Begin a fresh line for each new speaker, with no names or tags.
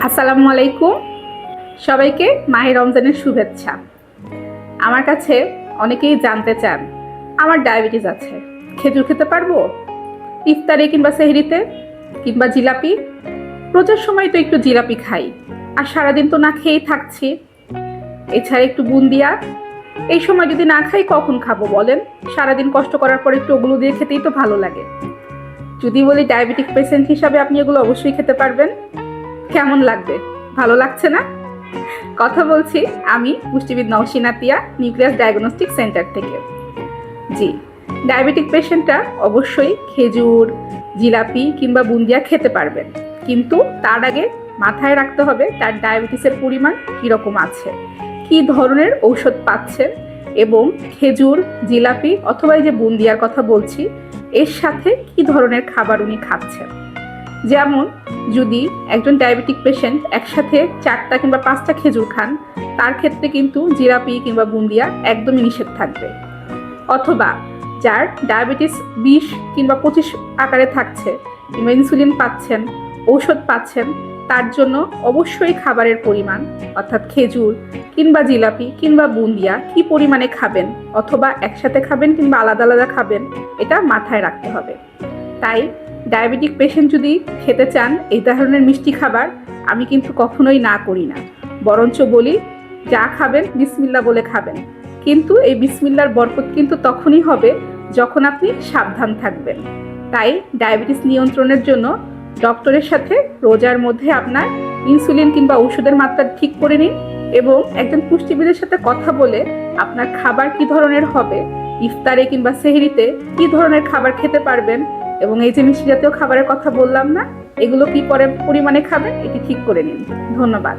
আসসালামু আলাইকুম। সবাইকে মাহে রমজানের শুভেচ্ছা। আমার কাছে অনেকেই জানতে চান আমার ডায়াবেটিস আছে, খেজুর খেতে পারবো ইফতারে কিংবা সেহরিতে কিংবা জিলাপি? রোজার সময় তো একটু জিলাপি খাই, আর সারাদিন তো না খেয়েই থাকছি। এছাড়া একটু বুন্দিয়া, এই সময় যদি না খাই কখন খাবো বলেন? সারাদিন কষ্ট করার পর একটু ওগুলো দিয়ে খেতেই তো ভালো লাগে। যদি বলি ডায়াবেটিক পেশেন্ট হিসাবে আপনি এগুলো অবশ্যই খেতে পারবেন। কেমন লাগবে? ভালো লাগছে না? কথা বলছি আমি পুষ্টিবিদ নওশিন আতিয়া, নিউক্লিয়াস ডায়াগনস্টিক সেন্টার থেকে। জি, ডায়াবেটিক পেশেন্টরা অবশ্যই খেজুর, জিলাপি কিংবা বুন্দিয়া খেতে পারবেন, কিন্তু তার আগে মাথায় রাখতে হবে তার ডায়াবেটিসের পরিমাণ কীরকম আছে, কী ধরনের ঔষধ পাচ্ছেন, এবং খেজুর, জিলাপি অথবা এই যে বুন্দিয়ার কথা বলছি এর সাথে কী ধরনের খাবার উনি খাচ্ছেন। যেমন যদি একজন ডায়াবেটিক পেশেন্ট একসাথে 4টা কিংবা 5টা খেজুর খান, তার ক্ষেত্রে কিন্তু জিলাপি কিংবা বুন্দিয়া একদমই নিষেধ থাকবে। অথবা যার ডায়াবেটিস 20 কিংবা 25 আকারে থাকছে কিংবা ইনসুলিন পাচ্ছেন, ঔষধ পাচ্ছেন, তার জন্য অবশ্যই খাবারের পরিমাণ অর্থাৎ খেজুর কিংবা জিলাপি কিংবা বুন্দিয়া কী পরিমাণে খাবেন, অথবা একসাথে খাবেন কিংবা আলাদা আলাদা খাবেন, এটা মাথায় রাখতে হবে। তাই ডায়াবেটিক পেশেন্ট যদি খেতে চান এই ধরনের মিষ্টি খাবার, আমি কিন্তু কখনোই না করি না, বরঞ্চ বলি যা খাবেন বিসমিল্লাহ বলে খাবেন। কিন্তু এই বিসমিল্লাহর বরকত কিন্তু তখনই হবে যখন আপনি সাবধান থাকবেন। তাই ডায়াবেটিস নিয়ন্ত্রণের জন্য ডক্টরের সাথে রোজার মধ্যে আপনার ইনসুলিন কিংবা ওষুধের মাত্রা ঠিক করে নিন, এবং একজন পুষ্টিবিদের সাথে কথা বলে আপনার খাবার কী ধরনের হবে, ইফতারে কিংবা সেহরিতে কী ধরনের খাবার খেতে পারবেন, এবং এই যে মিষ্টি জাতীয় খাবারের কথা বললাম না, এগুলো কি পরিমাণে খাবেন এটি ঠিক করে নিন। ধন্যবাদ।